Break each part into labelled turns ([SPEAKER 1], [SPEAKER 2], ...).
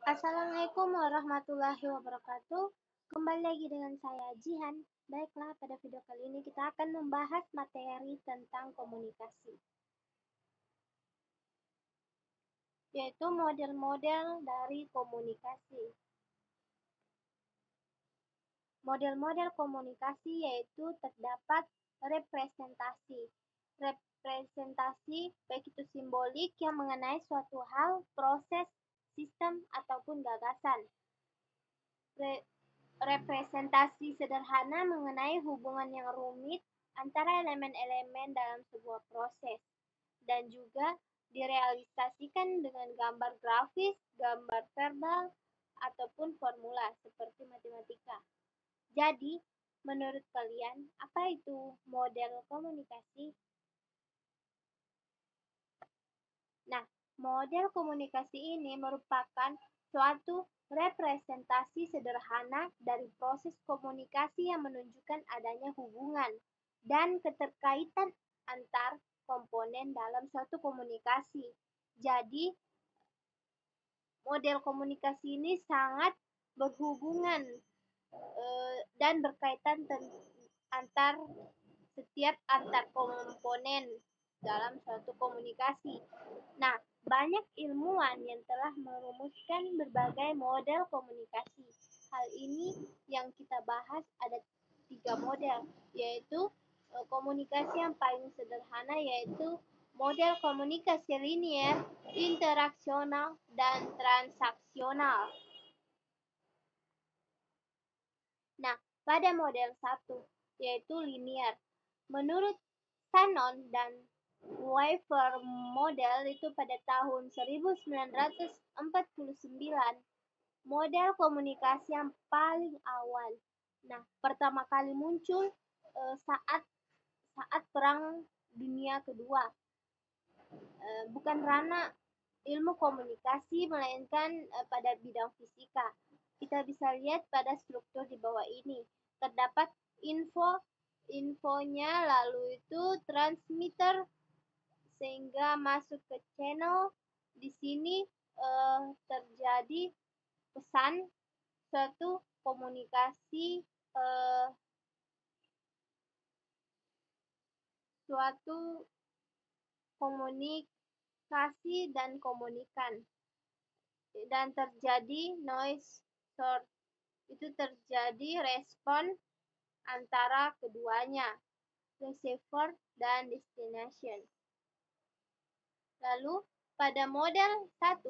[SPEAKER 1] Assalamualaikum warahmatullahi wabarakatuh. Kembali lagi dengan saya Jihan. Baiklah, pada video kali ini kita akan membahas materi tentang komunikasi, yaitu model-model dari komunikasi. Model-model komunikasi yaitu terdapat representasi. Representasi baik itu simbolik yang mengenai suatu hal, proses, sistem, ataupun gagasan. Representasi sederhana mengenai hubungan yang rumit antara elemen-elemen dalam sebuah proses dan juga direalisasikan dengan gambar grafis, gambar verbal, ataupun formula seperti matematika. Jadi, menurut kalian, apa itu model komunikasi? Nah, model komunikasi ini merupakan suatu representasi sederhana dari proses komunikasi yang menunjukkan adanya hubungan dan keterkaitan antar komponen dalam suatu komunikasi. Jadi, model komunikasi ini sangat berhubungan dan berkaitan antar setiap antar komponen dalam suatu komunikasi. Nah, banyak ilmuwan yang telah merumuskan berbagai model komunikasi. Hal ini yang kita bahas ada 3 model, yaitu komunikasi yang paling sederhana yaitu model komunikasi linier, interaksional, dan transaksional. Nah, pada model 1 yaitu linier. Menurut Shannon dan Weaver model itu pada tahun 1949, model komunikasi yang paling awal. Nah, pertama kali muncul saat Perang Dunia Kedua. Bukan ranah ilmu komunikasi, melainkan pada bidang fisika. Kita bisa lihat pada struktur di bawah ini. Terdapat infonya, lalu itu transmitter sehingga masuk ke channel. Di sini terjadi pesan suatu komunikasi, suatu komunikasi dan komunikan, dan terjadi noise source. Itu terjadi respon antara keduanya, receiver dan destination. Lalu pada model 1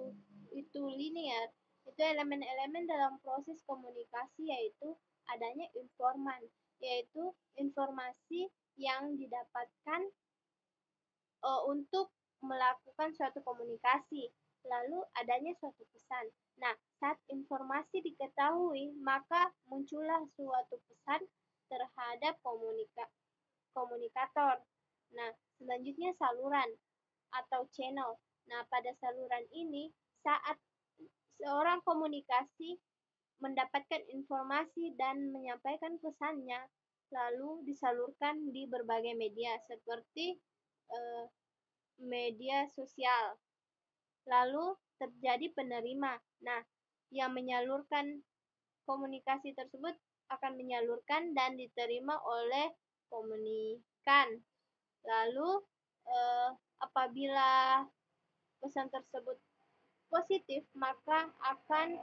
[SPEAKER 1] itu linear, itu elemen-elemen dalam proses komunikasi yaitu adanya informan, yaitu informasi yang didapatkan untuk melakukan suatu komunikasi, lalu adanya suatu pesan. Nah, saat informasi diketahui, maka muncullah suatu pesan terhadap komunikator. Nah, selanjutnya saluran atau channel. Nah, pada saluran ini, saat seorang komunikasi mendapatkan informasi dan menyampaikan pesannya, lalu disalurkan di berbagai media seperti media sosial. Lalu terjadi penerima. Nah, yang menyalurkan komunikasi tersebut akan menyalurkan dan diterima oleh komunikan. Lalu apabila pesan tersebut positif, maka akan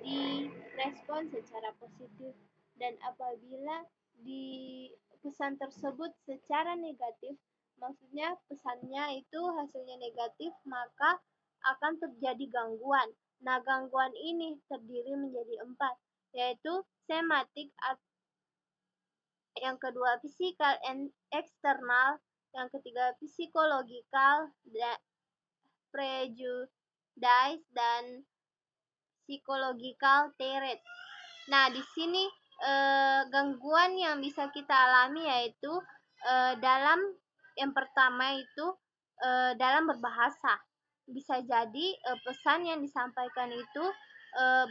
[SPEAKER 1] direspon secara positif, dan apabila di pesan tersebut secara negatif, maksudnya pesannya itu hasilnya negatif, maka akan terjadi gangguan. Nah, gangguan ini terdiri menjadi 4, yaitu sematik, yang kedua fisikal eksternal, yang ketiga psikologikal, prejudice, dan psychological threat. Nah, di sini gangguan yang bisa kita alami yaitu dalam yang pertama itu dalam berbahasa. Bisa jadi pesan yang disampaikan itu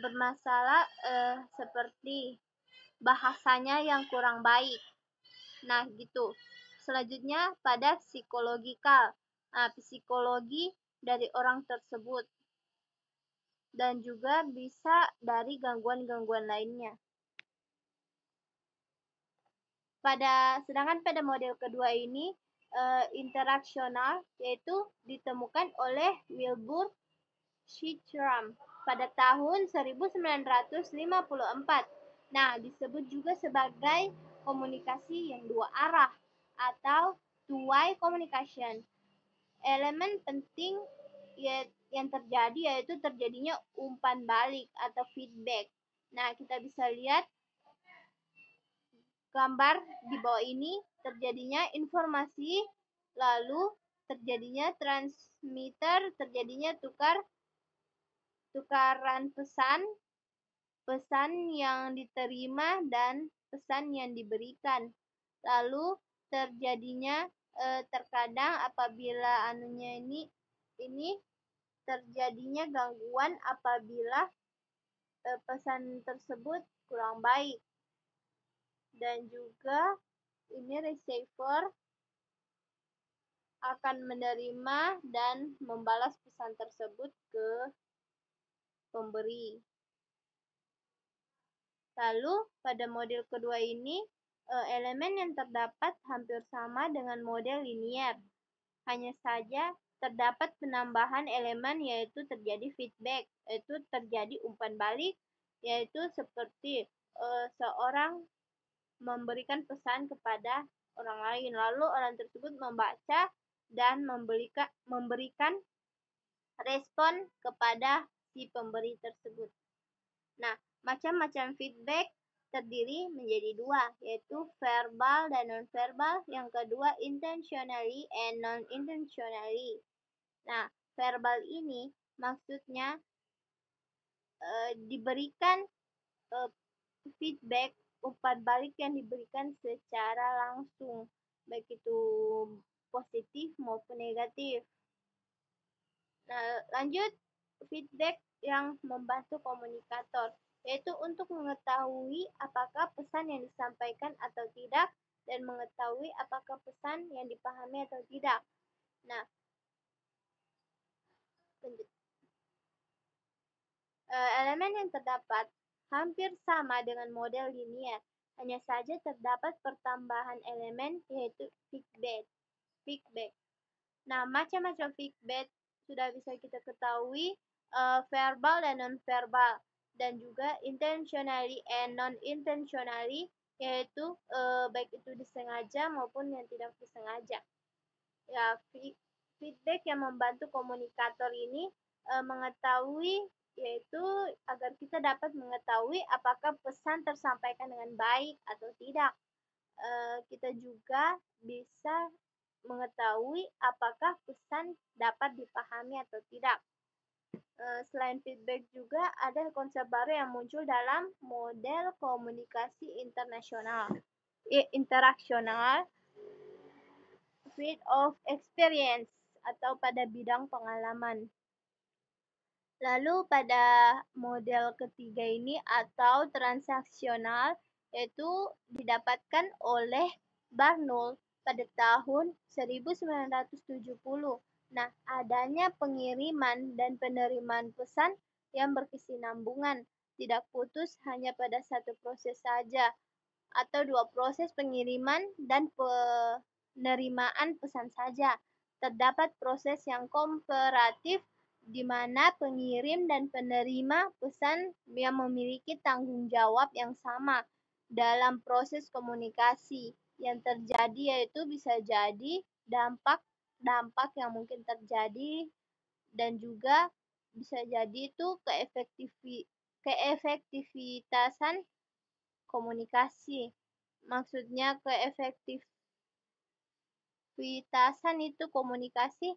[SPEAKER 1] bermasalah, seperti bahasanya yang kurang baik. Nah, gitu. Selanjutnya pada psikologikal. Nah, psikologi dari orang tersebut. dan juga bisa dari gangguan-gangguan lainnya. Sedangkan pada model kedua ini interaksional, yaitu ditemukan oleh Wilbur Shitram pada tahun 1954. Nah, disebut juga sebagai komunikasi yang dua arah atau two-way communication. Elemen penting yang terjadi yaitu terjadinya umpan balik atau feedback. Nah, kita bisa lihat gambar di bawah ini, terjadinya informasi, lalu terjadinya transmitter, terjadinya tukaran pesan yang diterima dan pesan yang diberikan. Lalu terjadinya terkadang apabila ini terjadinya gangguan apabila pesan tersebut kurang baik. Dan juga ini receiver akan menerima dan membalas pesan tersebut ke pemberi. Lalu pada model kedua ini elemen yang terdapat hampir sama dengan model linier. Hanya saja terdapat penambahan elemen yaitu terjadi feedback, yaitu terjadi umpan balik, yaitu seperti seorang memberikan pesan kepada orang lain, lalu orang tersebut membaca dan memberikan respon kepada si pemberi tersebut. Nah, macam-macam feedback terdiri menjadi dua, yaitu verbal dan non-verbal. Yang kedua, intentionally and non-intentionally. Nah, verbal ini maksudnya diberikan feedback, umpan balik yang diberikan secara langsung, baik itu positif maupun negatif. Nah, lanjut, feedback yang membantu komunikator, yaitu untuk mengetahui apakah pesan yang disampaikan atau tidak, dan mengetahui apakah pesan yang dipahami atau tidak. Nah, lanjut. Elemen yang terdapat hampir sama dengan model linier, hanya saja terdapat pertambahan elemen yaitu feedback. Nah, macam-macam feedback sudah bisa kita ketahui, verbal dan non-verbal, dan juga intentionally and non-intentionally, yaitu baik itu disengaja maupun yang tidak disengaja. Ya, feedback yang membantu komunikator ini mengetahui, yaitu agar kita dapat mengetahui apakah pesan tersampaikan dengan baik atau tidak. Kita juga bisa mengetahui apakah pesan dapat dipahami atau tidak. Selain feedback juga ada konsep baru yang muncul dalam model komunikasi interaksional, field of experience, atau pada bidang pengalaman. Lalu pada model ketiga ini atau transaksional, yaitu didapatkan oleh Barnold pada tahun 1970. Nah, adanya pengiriman dan penerimaan pesan yang berkesinambungan, tidak putus hanya pada satu proses saja, atau dua proses pengiriman dan penerimaan pesan saja. Terdapat proses yang komparatif di mana pengirim dan penerima pesan yang memiliki tanggung jawab yang sama dalam proses komunikasi. Yang terjadi yaitu bisa jadi dampak yang mungkin terjadi, dan juga bisa jadi itu keefektivitasan komunikasi. Maksudnya keefektivitasan itu komunikasi,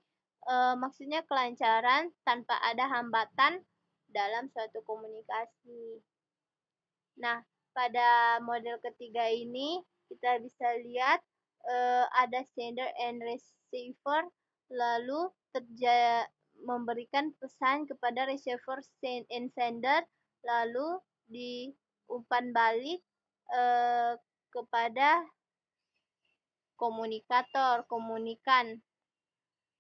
[SPEAKER 1] maksudnya kelancaran tanpa ada hambatan dalam suatu komunikasi. Nah, pada model ketiga ini kita bisa lihat ada sender and receiver, lalu memberikan pesan kepada receiver and sender, lalu diumpan balik kepada komunikan,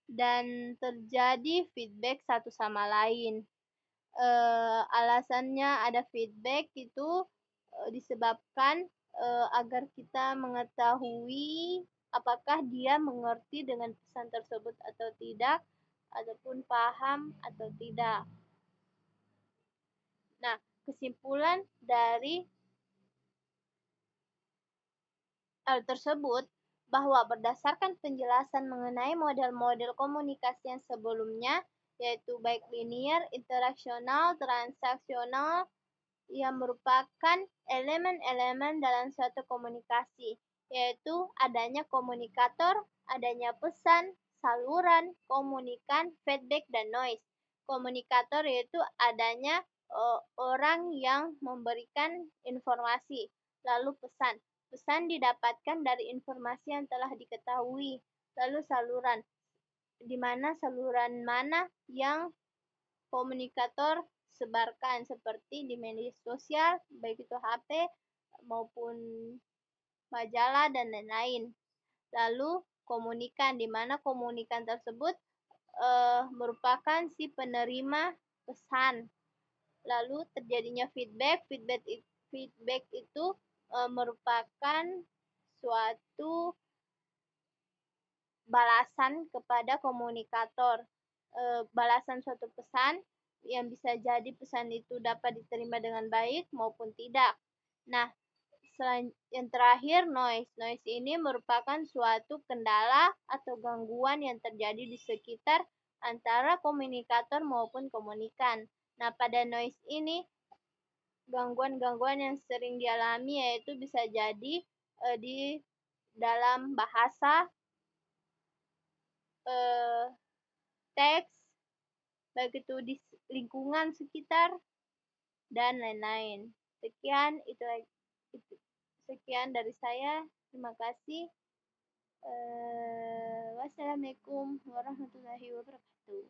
[SPEAKER 1] dan terjadi feedback satu sama lain. Alasannya ada feedback itu disebabkan agar kita mengetahui apakah dia mengerti dengan pesan tersebut atau tidak, ataupun paham atau tidak. Nah, kesimpulan dari hal tersebut bahwa berdasarkan penjelasan mengenai model-model komunikasi yang sebelumnya, yaitu baik linear, interaksional, transaksional, yang merupakan elemen-elemen dalam suatu komunikasi, yaitu adanya komunikator, adanya pesan, saluran, komunikan, feedback, dan noise. Komunikator yaitu adanya orang yang memberikan informasi, lalu pesan. Pesan didapatkan dari informasi yang telah diketahui, lalu saluran, di mana saluran mana yang komunikator sebarkan seperti di media sosial, baik itu HP maupun majalah dan lain-lain. Lalu komunikan, di mana komunikan tersebut merupakan si penerima pesan. Lalu terjadinya feedback, feedback itu merupakan suatu balasan kepada komunikator, balasan suatu pesan yang bisa jadi pesan itu dapat diterima dengan baik maupun tidak. Nah, yang terakhir noise. Noise ini merupakan suatu kendala atau gangguan yang terjadi di sekitar antara komunikator maupun komunikan. Nah, pada noise ini gangguan-gangguan yang sering dialami yaitu bisa jadi di dalam bahasa, teks, baik itu di lingkungan sekitar, dan lain-lain. Sekian dari saya. Terima kasih. Wassalamualaikum warahmatullahi wabarakatuh.